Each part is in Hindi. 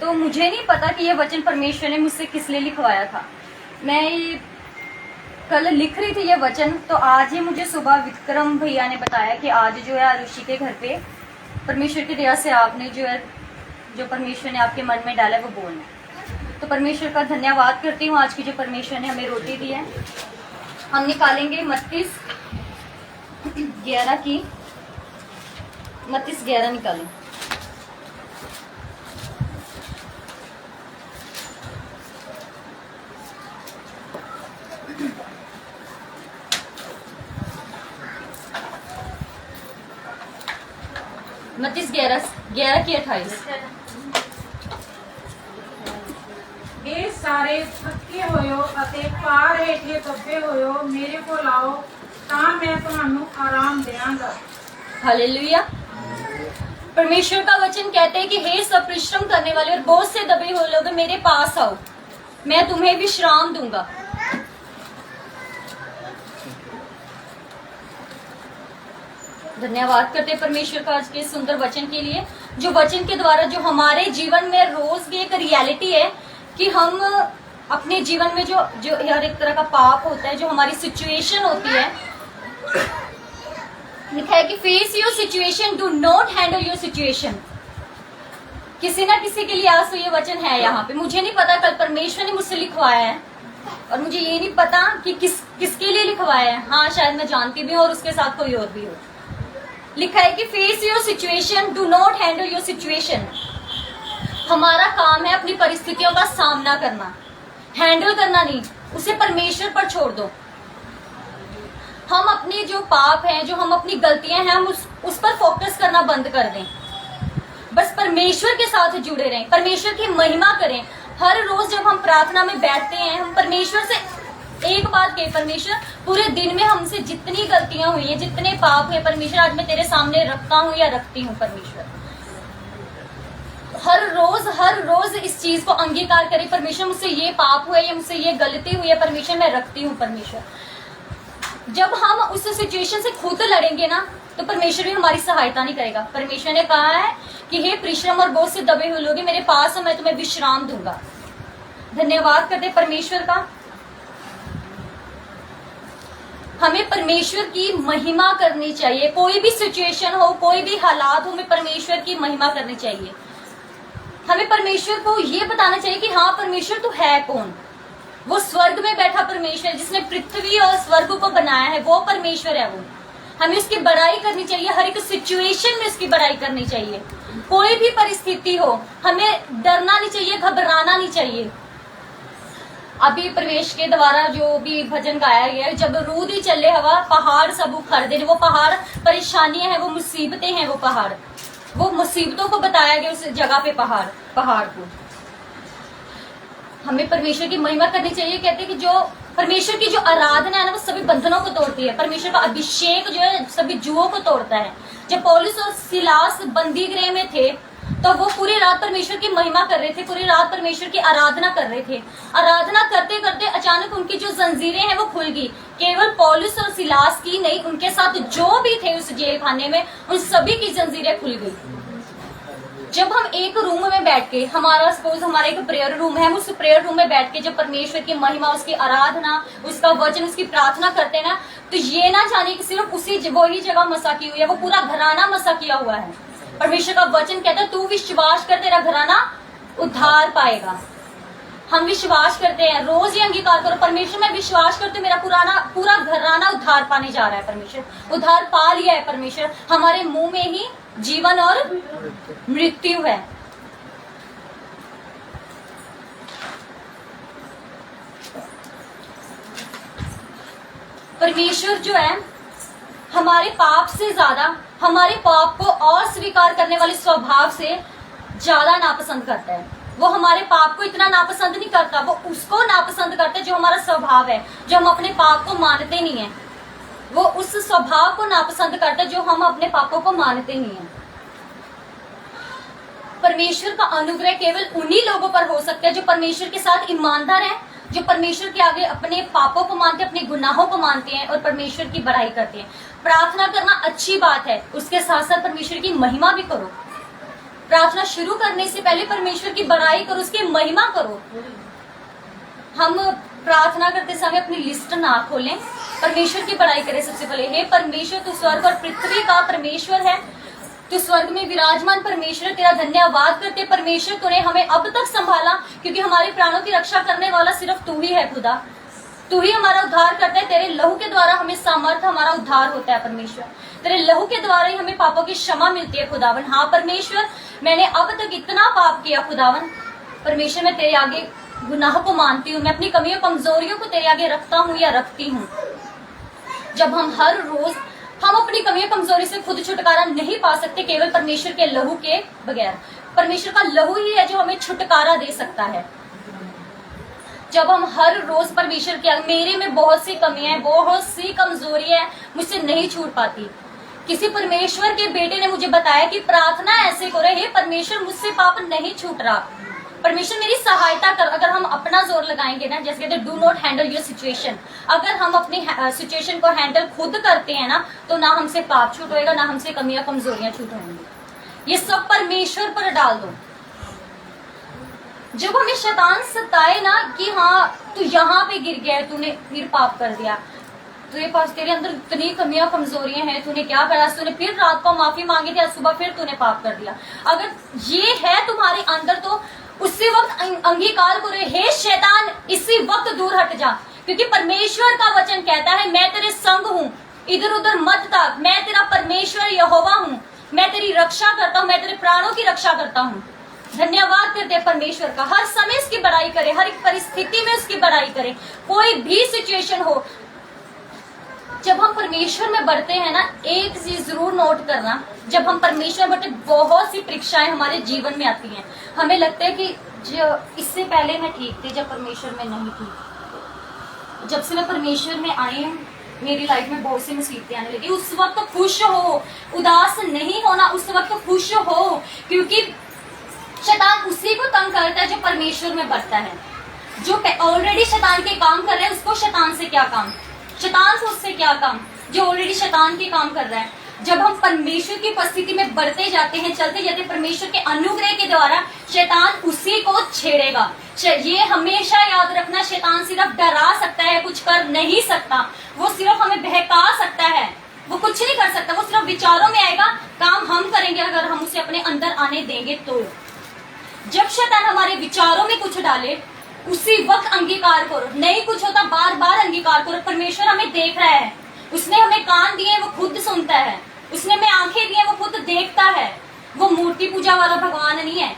तो मुझे नहीं पता कि ये वचन परमेश्वर ने मुझसे किस लिए लिखवाया था। मैं ये कल लिख रही थी ये वचन, तो आज ही मुझे सुबह विक्रम भैया ने बताया कि आज जो है आरुषि के घर पे परमेश्वर की दया से आपने जो है, जो परमेश्वर ने आपके मन में डाला है वो बोलना है। तो परमेश्वर का धन्यवाद करती हूँ आज की जो परमेश्वर ने हमें रोटी दी है। हम निकालेंगे मत्ती 11 की, मत्ती 11 निकालें। मत्ती 11 की 28। ਇਹ ਸਾਰੇ ਥੱਕੇ ਹੋਇਓ ਅਤੇ ਭਾਰ ਹੇਠੇ ਦੱਬੇ ਹੋਇਓ ਮੇਰੇ ਕੋਲ ਆਓ ਤਾਂ मैं ਤੁਹਾਨੂੰ आराम देवांगा। हालेलुया। परमेश्वर का वचन कहते हैं कि हे सब परिश्रम करने वाले और बोझ से दबे हुए लोग मेरे पास आओ, मैं तुम्हें विश्राम दूंगा। धन्यवाद करते हैं परमेश्वर का आज के सुंदर वचन के लिए, जो वचन के द्वारा जो हमारे जीवन में रोज की एक रियलिटी है कि हम अपने जीवन में जो जो हर एक तरह का पाप होता है, जो हमारी सिचुएशन होती है, लिखा है कि face your situation, do not handle your situation. किसी ना किसी के लिए आज तो ये वचन है यहाँ पे। मुझे नहीं पता, कल परमेश्वर ने मुझसे लिखवाया है और मुझे ये नहीं पता कि किसके लिए लिखवाया है। हाँ, शायद मैं जानती भी हूँ और उसके साथ कोई और भी हो। लिखा है कि face your situation, do not handle your situation. हमारा काम है अपनी परिस्थितियों का सामना करना, हैंडल करना नहीं, उसे परमेश्वर पर छोड़ दो। हम अपने जो पाप हैं, जो हम अपनी गलतियां हैं, हम उस पर फोकस करना बंद कर दें। बस परमेश्वर के साथ जुड़े रहें, परमेश्वर की महिमा करें। हर रोज जब हम प्रार्थना में बैठते हैं, हम परमेश्वर से एक बात कहे, परमेश्वर पूरे दिन में हमसे जितनी गलतियां हुई है, जितने पाप हुए, परमेश्वर आज मैं तेरे सामने रखता हूँ या रखती हूँ। परमेश्वर हर रोज इस चीज को अंगीकार करें, परमेश्वर मुझसे ये पाप हुआ है या मुझसे ये गलती हुई है, परमेश्वर मैं रखती हूँ। परमेश्वर जब हम उस सिचुएशन से खुद लड़ेंगे ना, तो परमेश्वर भी हमारी सहायता नहीं करेगा। परमेश्वर ने कहा है कि हे परिश्रम और बोझ से दबे हुए लोग मेरे पास है, मैं तुम्हें विश्राम दूंगा। धन्यवाद करते परमेश्वर का। हमें परमेश्वर की महिमा करनी चाहिए। कोई भी सिचुएशन हो, कोई भी हालात हो, हमें परमेश्वर की महिमा करनी चाहिए। हमें परमेश्वर को ये बताना चाहिए कि हाँ, परमेश्वर तो है कौन। वो स्वर्ग में बैठा परमेश्वर, जिसने पृथ्वी और स्वर्ग को बनाया है, वो परमेश्वर है। वो हमें उसकी बड़ाई करनी चाहिए, हर एक सिचुएशन में उसकी बड़ाई करनी चाहिए। कोई भी परिस्थिति हो, हमें डरना नहीं चाहिए, घबराना नहीं चाहिए। अभी प्रवेश के द्वारा जो भी भजन गाया गया है, जब रूद ही चले हवा पहाड़ सब उखड़ दे। वो पहाड़ परेशानियां हैं, वो मुसीबतें हैं, वो मुसीबतों को बताया गया उस जगह पे, पहाड़ को। हमें परमेश्वर की महिमा करनी चाहिए। कहते हैं कि जो परमेश्वर की जो आराधना है ना, वो सभी बंधनों को तोड़ती है। परमेश्वर का अभिषेक जो है सभी जुओं को तोड़ता है। जब पौलुस और सिलास बंदी गृह में थे, तो वो पूरी रात परमेश्वर की महिमा कर रहे थे, पूरी रात परमेश्वर की आराधना कर रहे थे। आराधना करते करते अचानक उनकी जो जंजीरें हैं वो खुल गई। केवल पौलुस और सिलास की नहीं, उनके साथ जो भी थे उस जेल खाने में, उन सभी की जंजीरें खुल गई। जब हम एक रूम में बैठ के, हमारा एक प्रेयर रूम है, हम उस प्रेयर रूम में बैठ के जब परमेश्वर की महिमा, उसकी आराधना, उसका वचन, उसकी प्रार्थना करते हैं ना, तो ये ना जाने कि सिर्फ वही जगह मसा की हुई है, वो पूरा घराना मसा किया हुआ है। परमेश्वर का वचन कहता है तू विश्वास कर, तेरा घराना उद्धार पाएगा। हम विश्वास करते हैं, रोज ही अंगीकार करो, परमेश्वर मैं विश्वास करते मेरा पूरा घराना उद्धार पाने जा रहा है। परमेश्वर उद्धार पा लिया है। परमेश्वर हमारे मुंह में ही जीवन और मृत्यु है। परमेश्वर जो है हमारे पाप से ज्यादा, हमारे पाप को अस्वीकार करने वाले स्वभाव से ज्यादा नापसंद करता है। वो हमारे पाप को इतना नापसंद नहीं करता, वो उसको नापसंद करता है जो हमारा स्वभाव है, जो हम अपने पाप को मानते नहीं है। वो उस स्वभाव को नापसंद करता है जो हम अपने पापों को मानते नहीं है। परमेश्वर का अनुग्रह केवल उन्हीं लोगों पर हो सकता है जो परमेश्वर के साथ ईमानदार हैं, जो परमेश्वर के आगे अपने पापों को मानते हैं, अपने गुनाहों को मानते हैं और परमेश्वर की बड़ाई करते हैं। प्रार्थना करना अच्छी बात है, उसके साथ साथ परमेश्वर की महिमा भी करो। प्रार्थना शुरू करने से पहले परमेश्वर की बड़ाई करो, उसकी महिमा करो। हम प्रार्थना करते समय अपनी लिस्ट ना खोलें, परमेश्वर की बड़ाई करें सबसे पहले। हे परमेश्वर, तू स्वर्ग और पृथ्वी का परमेश्वर है, तू स्वर्ग में विराजमान परमेश्वर, तेरा धन्यवाद करते परमेश्वर, तूने हमें अब तक संभाला, क्योंकि हमारे प्राणों की रक्षा करने वाला सिर्फ तू ही है खुदा। तू ही हमारा उद्धार करता है, तेरे लहू के द्वारा हमें सामर्थ्य, हमारा उद्धार होता है परमेश्वर। तेरे लहू के द्वारा ही हमें पापों की क्षमा मिलती है खुदावन। हाँ परमेश्वर, मैंने अब तक इतना पाप किया खुदावन। परमेश्वर, मैं तेरे आगे गुनाह को मानती हूँ, मैं अपनी कमियों कमजोरियों को तेरे आगे रखता हूँ या रखती हूँ। जब हम हर रोज हम अपनी कमियों कमजोरी से खुद छुटकारा नहीं पा सकते केवल परमेश्वर के लहू के बगैर। परमेश्वर का लहू ही है जो हमें छुटकारा दे सकता है। जब हम हर रोज परमेश्वर के, मेरे में बहुत सी कमियां हैं, बहुत सी कमजोरी है, मुझसे नहीं छूट पाती। किसी परमेश्वर के बेटे ने मुझे बताया कि प्रार्थना ऐसे करो, हे परमेश्वर मुझसे पाप नहीं छूट रहा, परमेश्वर मेरी सहायता कर। अगर हम अपना जोर लगाएंगे ना, जैसे कहते हैं do not handle your situation, अगर हम अपनी सिचुएशन को हैंडल खुद करते हैं ना, तो ना हमसे पाप छूट होएगा, ना हमसे कमियां कमजोरियां छूट होंगी। ये सब परमेश्वर पर डाल दो। जब हमें शैतान सताए ना कि हाँ तू यहाँ पे गिर गया है, तूने फिर पाप कर दिया, तेरे पास तेरे अंदर इतनी कमियां कमजोरियां हैं, तूने क्या करा, तूने फिर रात को माफी मांगी थी, आज सुबह फिर तूने पाप कर दिया। अगर ये है तुम्हारे अंदर तो उसी वक्त अंगीकार करो, हे शैतान इसी वक्त दूर हट जा, क्योंकि परमेश्वर का वचन कहता है मैं तेरे संग हूँ, इधर उधर मत ताक, मैं तेरा परमेश्वर यहोवा हूँ, मैं तेरी रक्षा करता हूँ, मैं तेरे प्राणों की रक्षा करता हूँ। धन्यवाद करते हैं परमेश्वर का, हर समय इसकी बड़ाई करें, हर एक परिस्थिति में उसकी बड़ाई करें, कोई भी सिचुएशन हो। जब हम परमेश्वर में बढ़ते हैं ना, एक चीज जरूर नोट करना, जब हम परमेश्वर में बढ़ते बहुत सी परीक्षाएं हमारे जीवन में आती हैं। हमें लगता है कि जो इससे पहले मैं ठीक थी, जब परमेश्वर में नहीं थी। जब से मैं परमेश्वर में आई हूँ मेरी लाइफ में बहुत सी मुसीबतें आने लगी। उस वक्त खुश हो, उदास नहीं होना, उस वक्त खुश हो, क्योंकि शैतान उसी को तंग करता है जो परमेश्वर में बढ़ता है। जो ऑलरेडी शैतान के काम कर रहे हैं उसको शैतान से क्या काम, शैतान से उससे क्या काम, जो ऑलरेडी शैतान के काम कर रहा है। जब हम परमेश्वर की उपस्थिति में बढ़ते जाते हैं, चलते जाते हैं, परमेश्वर के अनुग्रह के द्वारा शैतान उसी को छेड़ेगा। ये हमेशा याद रखना, शैतान सिर्फ डरा सकता है, कुछ कर नहीं सकता। वो सिर्फ हमें बहका सकता है, वो कुछ नहीं कर सकता। वो सिर्फ विचारों में आएगा, काम हम करेंगे अगर हम उसे अपने अंदर आने देंगे तो। जब शैतान हमारे विचारों में कुछ डाले उसी वक्त अंगीकार करो, नहीं कुछ होता बार बार अंगीकार करो। परमेश्वर हमें देख रहा है, उसने हमें कान दिए वो खुद सुनता है, उसने हमें आंखें दी वो खुद देखता है। वो मूर्ति पूजा वाला भगवान नहीं है,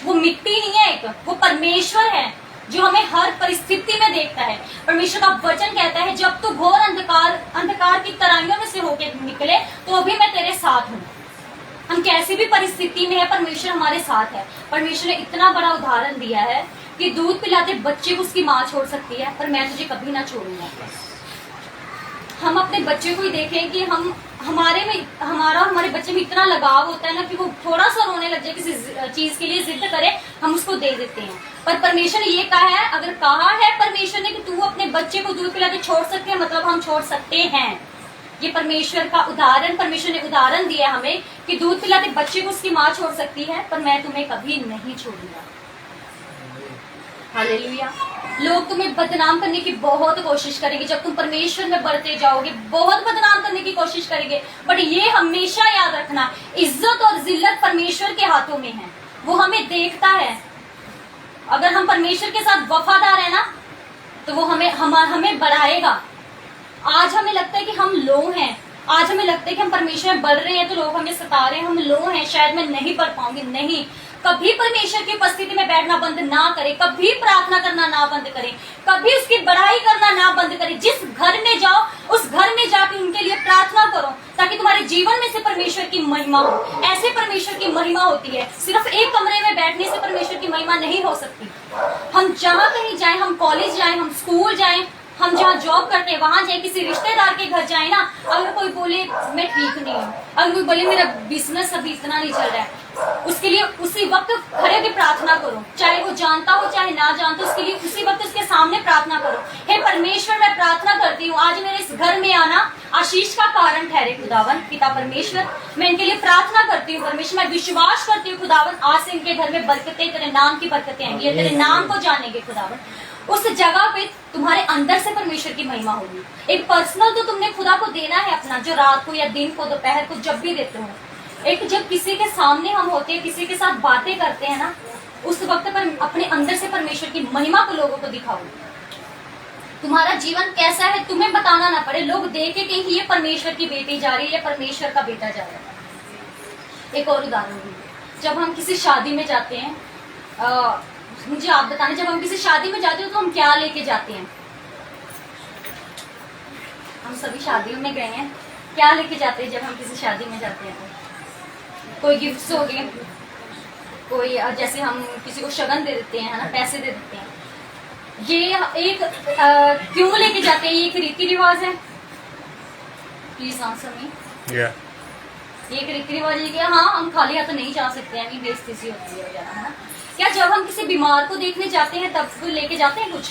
वो मिट्टी नहीं है, एक वो परमेश्वर है जो हमें हर परिस्थिति में देखता है। परमेश्वर का वचन कहता है जब तू घोर अंधकार की तराइयों में से होके निकले तो अभी मैं तेरे साथ हूँ। हम कैसी भी परिस्थिति में है, परमेश्वर हमारे साथ है। परमेश्वर ने इतना बड़ा उदाहरण दिया है कि दूध पिलाते बच्चे को उसकी माँ छोड़ सकती है, पर मैं तुझे कभी ना छोड़ूंगा। हम अपने बच्चे को ही देखें कि हमारे बच्चे में इतना लगाव होता है ना कि वो थोड़ा सा रोने लग जाए, किसी चीज के लिए जिद करे, हम उसको दे देते हैं। पर परमेश्वर ने ये कहा है, अगर कहा है परमेश्वर ने कि तू अपने बच्चे को दूध पिलाते छोड़ सकते हैं, मतलब हम छोड़ सकते हैं। ये परमेश्वर का उदाहरण, परमेश्वर ने उदाहरण दिया हमें कि दूध पिलाते बच्चे को उसकी माँ छोड़ सकती है, पर मैं तुम्हें कभी नहीं छोड़ूंगा। हालेलुया। लोग तुम्हें बदनाम करने की बहुत कोशिश करेंगे, जब तुम परमेश्वर में बढ़ते जाओगे बहुत बदनाम करने की कोशिश करेंगे, बट ये हमेशा याद रखना, इज्जत और जिल्लत परमेश्वर के हाथों में है, वो हमें देखता है। अगर हम परमेश्वर के साथ वफादार है ना तो वो हमें बढ़ाएगा। आज हमें लगता है कि हम लो हैं, आज हमें लगता है कि हम परमेश्वर में बढ़ रहे हैं तो लोग हमें सता रहे हैं, हम लो हैं, शायद मैं नहीं बढ़ पाऊंगी। नहीं, कभी परमेश्वर की उपस्थिति में बैठना बंद ना करें, कभी प्रार्थना करना ना बंद करें, कभी उसकी बढ़ाई करना ना बंद करें। जिस घर में जाओ उस घर में जाके उनके लिए प्रार्थना करो, ताकि तुम्हारे जीवन में से परमेश्वर की महिमा हो। ऐसे परमेश्वर की महिमा होती है, सिर्फ एक कमरे में बैठने से परमेश्वर की महिमा नहीं हो सकती। हम जहाँ कहीं जाए, हम कॉलेज जाए, हम स्कूल जाए, हम जहाँ जॉब करते हैं वहां जाए, किसी रिश्तेदार के घर जाए ना, अगर कोई बोले मैं ठीक नहीं हूँ, अगर कोई बोले मेरा बिजनेस अभी इतना नहीं चल रहा है, उसके लिए उसी वक्त खड़े होकर प्रार्थना करो, चाहे वो जानता हो चाहे ना जानता हो, उसके लिए उसी वक्त उसके सामने प्रार्थना करो। हे परमेश्वर, मैं प्रार्थना करती हूँ आज मेरे इस घर में आना, आशीष का कारण ठहरे खुदावन पिता परमेश्वर। मैं इनके लिए प्रार्थना करती हूँ परमेश्वर, मैं विश्वास करती हूँ खुदावन, आज से इनके घर में बरकतें, तेरे नाम की बरकतें आएंगी, ये तेरे नाम को जानेंगे खुदावन। उस जगह पे तुम्हारे अंदर से परमेश्वर की महिमा होगी। एक पर्सनल तो तुमने खुदा को देना है अपना, जो रात को या दिन को दोपहर को जब भी देते हो। एक जब किसी के सामने हम होते हैं, किसी के साथ बातें करते हैं ना, उस वक्त पर अपने अंदर से परमेश्वर की महिमा को लोगों को दिखाओ। तुम्हारा जीवन कैसा है तुम्हें बताना ना पड़े, लोग देखे कहीं ये परमेश्वर की बेटी जा रही है, ये परमेश्वर का बेटा जा रहा है। एक और उदाहरण दूँ, जब हम किसी शादी में जाते हैं, मुझे आप बताना, जब हम किसी शादी में जाते हो तो हम क्या लेके जाते हैं? हम सभी शादियों में गए हैं, क्या लेके जाते हैं जब हम किसी शादी में जाते हैं? कोई गिफ्ट्स हो गए, कोई जैसे हम किसी को शगन दे देते हैं, है ना, पैसे दे देते हैं। ये एक क्यों लेके जाते हैं? ये एक रीति रिवाज है। Please answer me. ये एक रीति रिवाज है कि हाँ हम खाली हाथ तो नहीं जा सकते हैं, बेइज्जती सी होती है वगैरह, है ना। क्या जब हम किसी बीमार को देखने जाते हैं तब तो लेके जाते हैं कुछ?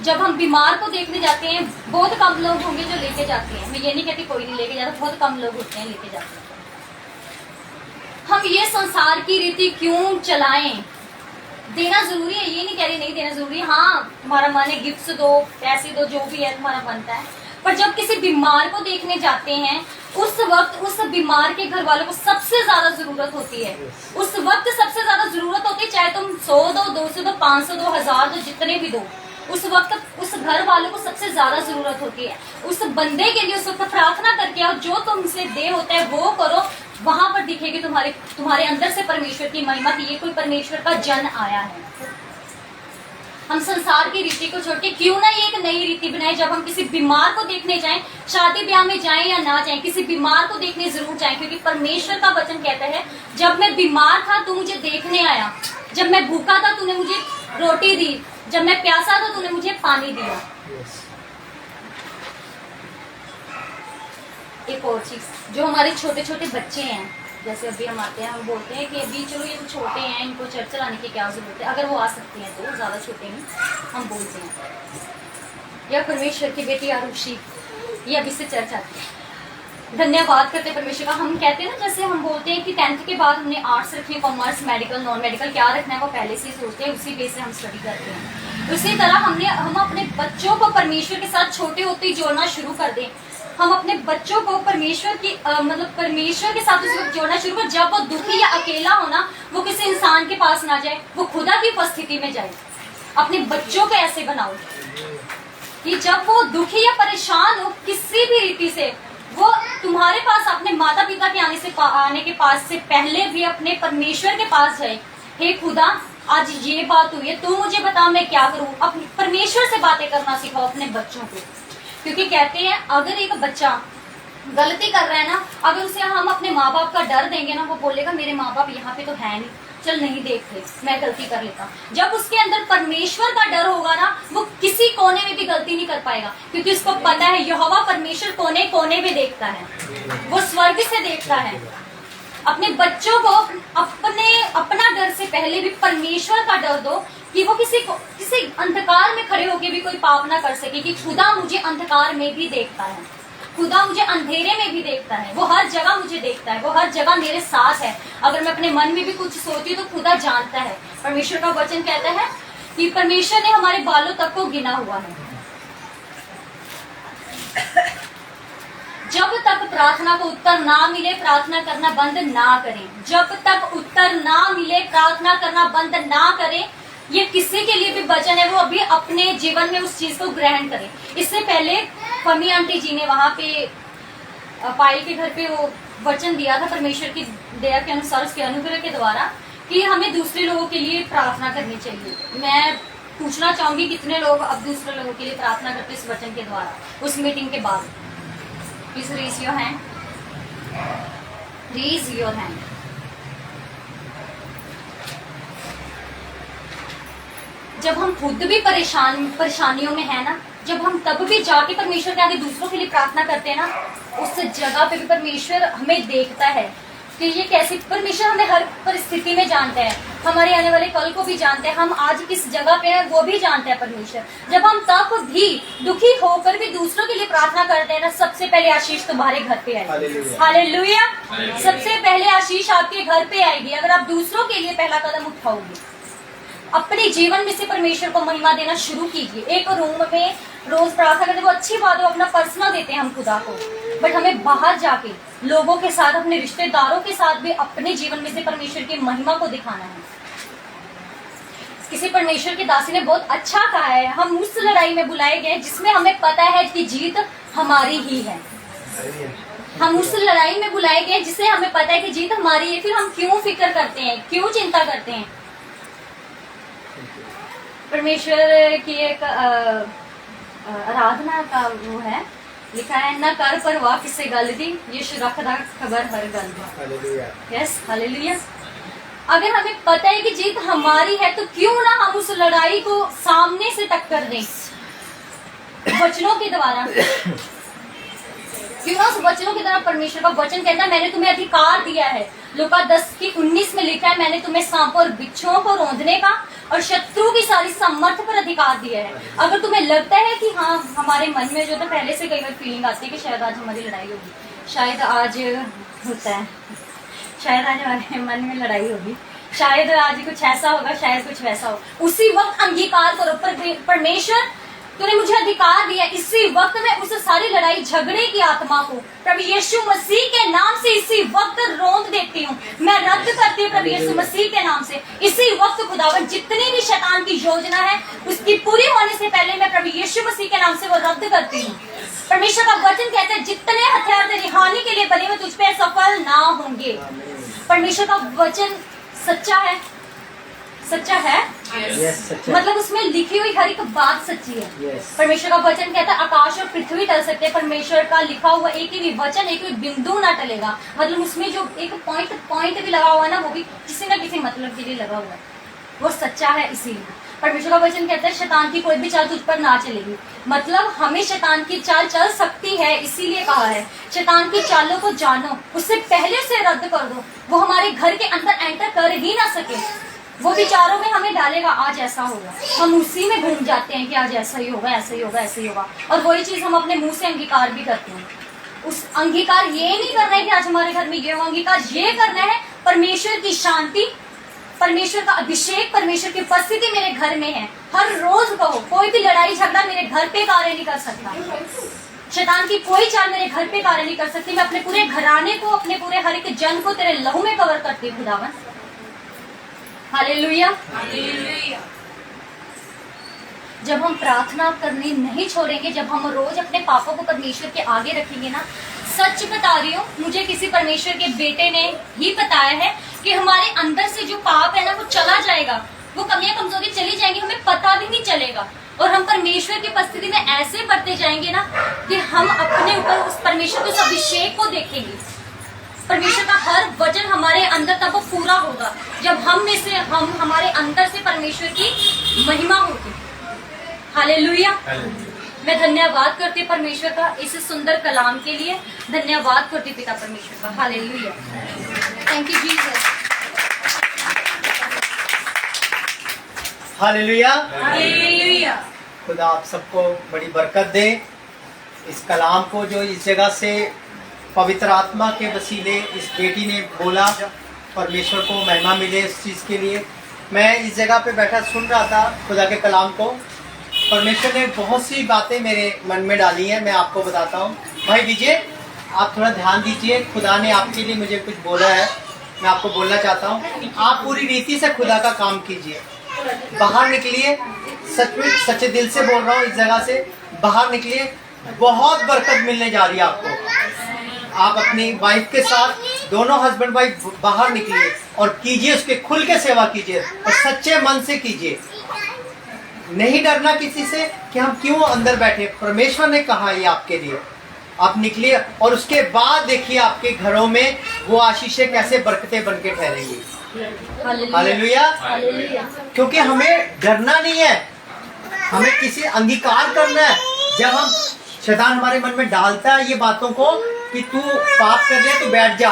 जब हम बीमार को देखने जाते हैं, बहुत कम लोग होंगे जो लेके जाते हैं। मैं ये नहीं कहती कोई नहीं लेके जाता, बहुत कम लोग होते हैं लेके जाते हैं। हम ये संसार की रीति क्यों चलाएं? देना जरूरी है, ये नहीं कह रही नहीं देना जरूरी है। हाँ तुम्हारा मन है गिफ्ट्स दो, पैसे दो, जो भी है तुम्हारा बनता है। पर जब किसी बीमार को देखने जाते हैं, उस वक्त उस बीमार के घर वालों को सबसे ज्यादा जरूरत होती है। उस वक्त सबसे ज्यादा जरूरत होती है, चाहे तुम 100 दो, 200 दो, 500 दो, 1000 दो, जितने भी दो, उस वक्त उस घर वालों को सबसे ज्यादा जरूरत होती है। उस बंदे के लिए उस वक्त प्रार्थना करके आओ, जो तुमसे दे होता है वो करो, वहां पर दिखेगी तुम्हारे अंदर से परमेश्वर की महिमा की ये कोई परमेश्वर का जन आया है। हम संसार की रीति को छोड़ के क्यों ना ये एक नई रीति बनाए, जब हम किसी बीमार को देखने जाएं, शादी ब्याह में जाएं या ना जाएं, किसी बीमार को देखने जरूर जाएं, क्योंकि परमेश्वर का वचन कहता है जब मैं बीमार था तू मुझे देखने आया, जब मैं भूखा था तूने मुझे रोटी दी, जब मैं प्यासा था तूने मुझे पानी दिया। एक और चीज, जो हमारे छोटे छोटे बच्चे हैं, जैसे अभी हम आते हैं, हम बोलते हैं कि अभी चलो ये तो छोटे हैं, इनको चर्च चलाने की क्या जरूरत है, अगर वो आ सकते हैं तो, ज्यादा छोटे नहीं, हम बोलते हैं या परमेश्वर की बेटी आरुषि ये अभी से चर्च आती है, धन्यवाद करते हैं परमेश्वर का। हम कहते हैं ना, जैसे हम बोलते हैं कि 10th के बाद हमने आर्ट्स रखी है, कॉमर्स, मेडिकल, नॉन मेडिकल क्या रखना है वो पहले से ही सोचते हैं, उसी बेस से हम स्टडी करते हैं। उसी तरह हम अपने बच्चों को परमेश्वर के साथ छोटे होते ही जोड़ना शुरू कर दें। हम अपने बच्चों को परमेश्वर की मतलब परमेश्वर के साथ उस वक्त जोड़ना शुरू कर, जब वो दुखी या अकेला हो ना, वो किसी इंसान के पास ना जाए, वो खुदा की उपस्थिति में जाए। अपने बच्चों को ऐसे बनाओ कि जब वो दुखी या परेशान हो किसी भी रीति से, वो तुम्हारे पास अपने माता पिता के आने के पास से पहले भी अपने परमेश्वर के पास जाए। हे खुदा आज ये बात हुई है, तू मुझे बता मैं क्या करूं। अपने परमेश्वर से बातें करना सिखाओ अपने बच्चों को, क्योंकि कहते हैं अगर एक बच्चा गलती कर रहा है ना, अगर उसे हम अपने माँ बाप का डर देंगे ना, वो बोलेगा मेरे माँ बाप यहाँ पे तो है नहीं, चल नहीं देखते, मैं गलती कर लेता। जब उसके अंदर परमेश्वर का डर होगा ना, वो किसी कोने में भी गलती नहीं कर पाएगा, क्योंकि उसको पता है यहोवा परमेश्वर कोने कोने में देखता है, वो स्वर्ग से देखता है। अपने बच्चों को अपना डर से पहले भी परमेश्वर का डर दो, कि वो किसी अंधकार में खड़े होके भी कोई पाप ना कर सके, कि खुदा मुझे अंधकार में भी देखता है, खुदा मुझे अंधेरे में भी देखता है, वो हर जगह मुझे देखता है, वो हर जगह मेरे साथ है। अगर मैं अपने मन में भी कुछ सोचती हूँ तो खुदा जानता है। परमेश्वर का वचन कहता है कि परमेश्वर ने हमारे बालों तक को गिना हुआ है। जब तक प्रार्थना को उत्तर ना मिले प्रार्थना करना बंद ना करें। जब तक उत्तर ना मिले प्रार्थना करना बंद ना करें। ये किसी के लिए भी वचन है, वो अभी अपने जीवन में उस चीज को ग्रहण करें। इससे पहले फमी आंटी जी ने वहां पे पायल के घर पे वो वचन दिया था परमेश्वर की दया के अनुसार, उसके अनुग्रह के द्वारा, कि हमें दूसरे लोगों के लिए प्रार्थना करनी चाहिए। मैं पूछना चाहूंगी कितने लोग अब दूसरे लोगों के लिए प्रार्थना करते इस वचन के द्वारा, उस मीटिंग के बाद? Please raise your hand, raise your hand. जब हम खुद भी परेशानियों में है ना, जब हम तब भी जाके परमेश्वर के आगे दूसरों के लिए प्रार्थना करते हैं ना, उस जगह पे भी परमेश्वर हमें देखता है, कि ये कैसी, परमेश्वर हमें हर परिस्थिति में जानते हैं, हमारे आने वाले कल को भी जानते हैं, हम आज किस जगह पे हैं वो भी जानते हैं परमेश्वर। जब हम तब भी दुखी होकर भी दूसरों के लिए प्रार्थना करते हैं ना, सबसे पहले आशीष तुम्हारे घर पे आएगी। हालेलुया। सबसे पहले आशीष आपके घर पे आएगी अगर आप दूसरों के लिए पहला कदम उठाओगे। अपने जीवन में से परमेश्वर को महिमा देना शुरू कीजिए। एक रूम में रोज प्रार्थना करते, वो अच्छी बात है, अपना पर्सनल देते हैं हम खुदा को, बट हमें बाहर जाके लोगों के साथ, अपने रिश्तेदारों के साथ भी अपने जीवन में से परमेश्वर की महिमा को दिखाना है। किसी परमेश्वर की दासी ने बहुत अच्छा कहा है, हम उस लड़ाई में बुलाए गए जिसमें हमें पता है कि जीत हमारी ही है। हम उस लड़ाई में बुलाए गए जिसे हमें पता है कि जीत हमारी है, फिर हम क्यों फिक्र करते हैं, क्यों चिंता करते हैं। परमेश्वर की एक आराधना का वो है, लिखा है, न कर परवाह किसे गल दी, यीशु रखदा खबर हर गल दी। Yes, hallelujah. अगर हमें पता है कि जीत हमारी है तो क्यों ना हम उस लड़ाई को सामने से टक्कर दें वचनों के द्वारा। क्यों ना उस वचनों की तरह, परमेश्वर का वचन कहता है मैंने तुम्हें अधिकार दिया है। लूका 10:19 में लिखा है, मैंने तुम्हें सांपों और बिच्छुओं को रौंदने का और शत्रु की सारी सामर्थ्य पर अधिकार दिया है। अगर तुम्हें लगता है कि हाँ, हमारे मन में जो तो पहले से कई बार फीलिंग आती है कि शायद आज हमारी लड़ाई होगी, शायद आज होता है, शायद आज हमारे मन में लड़ाई होगी, शायद आज कुछ ऐसा होगा, शायद कुछ वैसा हो, उसी वक्त अंगीकार करो, परमेश्वर तूने मुझे अधिकार दिया, इसी वक्त में उस सारी लड़ाई झगड़े की आत्मा को प्रभु यीशु मसीह के नाम से इसी वक्त रोंद देती हूँ, मैं रद्द करती हूँ प्रभु यीशु मसीह के नाम से। इसी वक्त खुदावन जितनी भी शैतान की योजना है उसकी पूरी होने से पहले मैं प्रभु यीशु मसीह के नाम से वो रद्द करती हूँ। परमेश्वर का वचन कहता है जितने हथियार तेरी हानि के लिए बने हुए तुझ पे सफल ना होंगे। परमेश्वर का वचन सच्चा है, सच्चा है। yes, सच्चा। मतलब उसमें लिखी हुई हर एक बात सच्ची है। yes. परमेश्वर का वचन कहता है आकाश और पृथ्वी टल सकते हैं, परमेश्वर का लिखा हुआ एक भी वचन, एक भी बिंदु ना टलेगा। मतलब उसमें जो एक पॉइंट भी लगा हुआ है ना, वो भी किसी न किसी मतलब के लिए लगा हुआ है, वो सच्चा है। इसीलिए परमेश्वर का वचन कहता है शैतान की कोई भी चाल तुझ पर ना चलेगी। मतलब हमें शैतान की चाल चल सकती है, इसीलिए कहा है शैतान की चालों को जानो, उससे पहले उसे रद्द कर दो, वो हमारे घर के अंदर एंटर कर ही ना सके। वो विचारों में हमें डालेगा आज ऐसा होगा, हम उसी में घूम जाते हैं कि आज ऐसा ही होगा, ऐसा ही होगा, ऐसा ही होगा, और वही चीज हम अपने मुंह से अंगीकार भी करते हैं। उस अंगीकार ये नहीं करना है कि आज हमारे घर में ये हो, अंगीकार ये करना है परमेश्वर की शांति, परमेश्वर का अभिषेक, परमेश्वर की उपस्थिति मेरे घर में है। हर रोज कहो कोई भी लड़ाई झगड़ा मेरे घर पे कार्य नहीं कर सकता, शैतान की कोई चाल मेरे घर पे कार्य नहीं कर सकती। मैं अपने पूरे घराने को, अपने पूरे हर एक जन को तेरे लहू में कवर करती हूँ खुदावन। हालेलुया। जब हम प्रार्थना करनी नहीं छोड़ेंगे, जब हम रोज अपने पापों को परमेश्वर के आगे रखेंगे ना, सच बता रही हूँ, मुझे किसी परमेश्वर के बेटे ने ही बताया है कि हमारे अंदर से जो पाप है ना वो चला जाएगा, वो कमियां कमजोरी चली जाएंगी, हमें पता भी नहीं चलेगा, और हम परमेश्वर की उपस्थिति में ऐसे बढ़ते जाएंगे ना कि हम अपने ऊपर उस परमेश्वर के उस अभिषेक को देखेंगे। परमेश्वर का हर वचन हमारे अंदर तब पूरा होगा जब हम में से हमारे अंदर से परमेश्वर की महिमा होगी। हालेलुया। मैं धन्यवाद करती परमेश्वर का इस सुंदर कलाम के लिए, धन्यवाद करती पिता परमेश्वर का। Hallelujah, thank you Jesus. Hallelujah. Hallelujah. खुदा आप सबको बड़ी बरकत दे। इस कलाम को जो इस जगह से पवित्र आत्मा के वसीले इस बेटी ने बोला, परमेश्वर को महिमा मिले इस चीज़ के लिए। मैं इस जगह पे बैठा सुन रहा था खुदा के कलाम को, परमेश्वर ने बहुत सी बातें मेरे मन में डाली हैं, मैं आपको बताता हूँ। भाई विजय, आप थोड़ा ध्यान दीजिए, खुदा ने आपके लिए मुझे कुछ बोला है, मैं आपको बोलना चाहता हूँ। आप पूरी रीति से खुदा का काम कीजिए, बाहर निकलिए, सचमुच सच्चे दिल से बोल रहा हूँ, इस जगह से बाहर निकलिए, बहुत बरकत मिलने जा रही है आपको। आप अपनी वाइफ के साथ दोनों हस्बैंड वाइफ बाहर निकलिए और कीजिए, उसके खुल के सेवा कीजिए और सच्चे मन से कीजिए। नहीं डरना किसी से कि हम क्यों अंदर बैठे, परमेश्वर ने कहा ये आपके लिए। आप निकलिए और उसके बाद देखिए आपके घरों में वो आशीषें कैसे बरकतें बन के ठहरेंगी। हालेलुया। क्योंकि हमें डरना नहीं है, हमें किसी अंगीकार करना है। जब हम शैतान हमारे मन में डालता है ये बातों को कि तू पाप कर ले तो बैठ जा,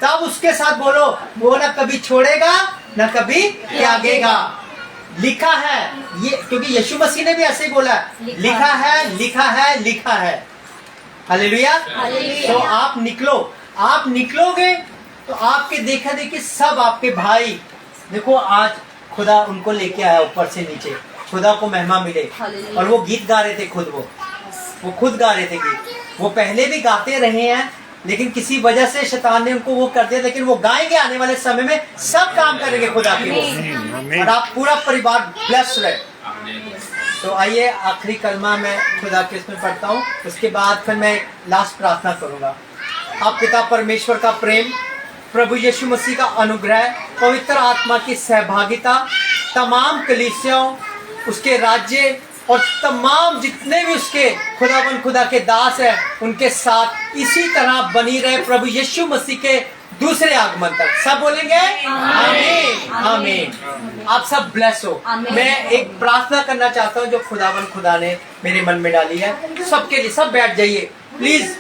तब उसके साथ बोलो, वो ना कभी छोड़ेगा ना कभी त्यागेगा। लिखा है ये, क्योंकि यीशु मसीह ने भी ऐसे ही बोला, लिखा है, लिखा है, लिखा है। हालेलुया। तो आप निकलो, आप निकलोगे तो आपके देखा देखी सब आपके भाई, देखो आज खुदा उनको लेके आया ऊपर से नीचे, खुदा को महिमा मिले। और वो गीत गा रहे थे खुद, वो खुद गा रहे थे गीत। वो पहले भी गाते रहे हैं, लेकिन किसी वजह से शैतान ने उनको वो कर दिया, लेकिन वो गाएंगे आने वाले समय में, सब काम करेंगे खुदा की वो, और आप पूरा परिवार ब्लेस रहे। तो आइए आखिरी कलमा मैं खुदा के इसमें पढ़ता हूँ, उसके बाद फिर मैं लास्ट प्रार्थना करूंगा। आप पिता परमेश्वर का प्रेम, प्रभु यीशु मसीह का अनुग्रह, पवित्र आत्मा की सहभागिता, तमाम कलीसियाओं, उसके राज्य और तमाम जितने भी उसके खुदावन खुदा के दास हैं, उनके साथ इसी तरह बनी रहे प्रभु यीशु मसीह के दूसरे आगमन तक। सब बोलेंगे आमीन, आमीन। आप सब ब्लेस हो। मैं एक प्रार्थना करना चाहता हूँ जो खुदावन खुदा ने मेरे मन में डाली है, सबके लिए। सब बैठ जाइए प्लीज।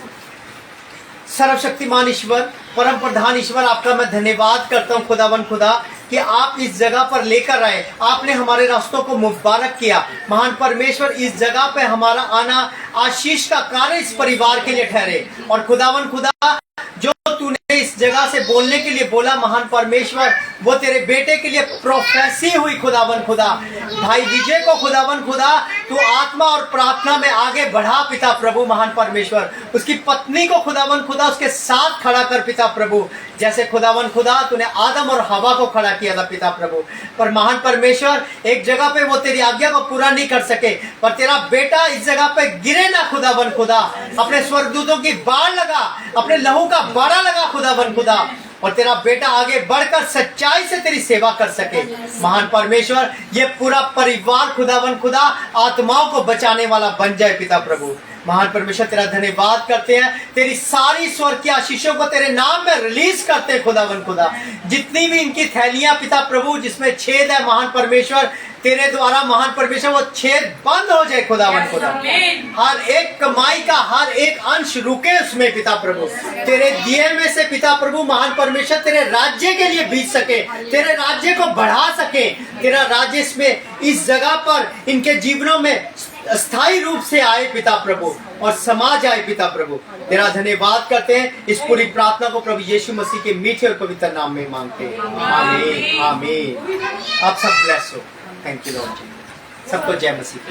सर्वशक्तिमान ईश्वर, परम प्रधान ईश्वर, आपका मैं धन्यवाद करता हूँ खुदावन खुदा कि आप इस जगह पर लेकर आए, आपने हमारे रास्तों को मुबारक किया। महान परमेश्वर, इस जगह पे हमारा आना आशीष का कार्य इस परिवार के लिए ठहरे। और खुदावन खुदा, जो तूने इस जगह से बोलने के लिए बोला महान परमेश्वर, वो तेरे बेटे के लिए प्रोफेसी हुई खुदावन खुदा। भाई विजय को खुदावन खुदा तू आत्मा और प्रार्थना में आगे बढ़ा पिता प्रभु महान परमेश्वर। उसकी पत्नी को खुदावन खुदा उसके साथ खड़ा कर पिता प्रभु, जैसे खुदावन खुदा तूने आदम और हवा को खड़ा किया था पिता प्रभु। पर महान परमेश्वर, एक जगह पे वो तेरी आज्ञा को पूरा नहीं कर सके, पर तेरा बेटा इस जगह पे गिरे ना खुदावन खुदा, अपने स्वर्गदूतों की बाढ़ लगा, अपने लहू का बाड़ा लगा खुदावन खुदा, और तेरा बेटा आगे बढ़कर सच्चाई से तेरी सेवा कर सके। महान परमेश्वर, ये पूरा परिवार खुदावन खुदा आत्माओं को बचाने वाला बन जाए पिता प्रभु। महान परमेश्वर, तेरा धन्यवाद करते हैं, तेरी सारी स्वर्ग की आशीषों को तेरे नाम में रिलीज करते हैं खुदावन खुदा। जितनी भी इनकी थैलियां पिता प्रभु जिसमें छेद है महान परमेश्वर, तेरे द्वारा महान परमेश्वर वो छेद बंद हो जाए खुदावन खुदा। हर एक कमाई का हर एक अंश रुके उसमें पिता प्रभु, तेरे दिए में से पिता प्रभु महान परमेश्वर तेरे राज्य के लिए बीत सके, तेरे राज्य को बढ़ा सके, तेरा राज्य इसमें इस जगह पर इनके जीवनों में स्थायी रूप से आए पिता प्रभु, और समाज आए पिता प्रभु। तेरा धन्यवाद करते हैं, इस पूरी प्रार्थना को प्रभु यीशु मसीह के मीठे और पवित्र नाम में मांगते हैं। आमीन, आमीन। आप सब ब्लेस हो। थैंक यू लॉर्ड जी। सबको जय मसीह।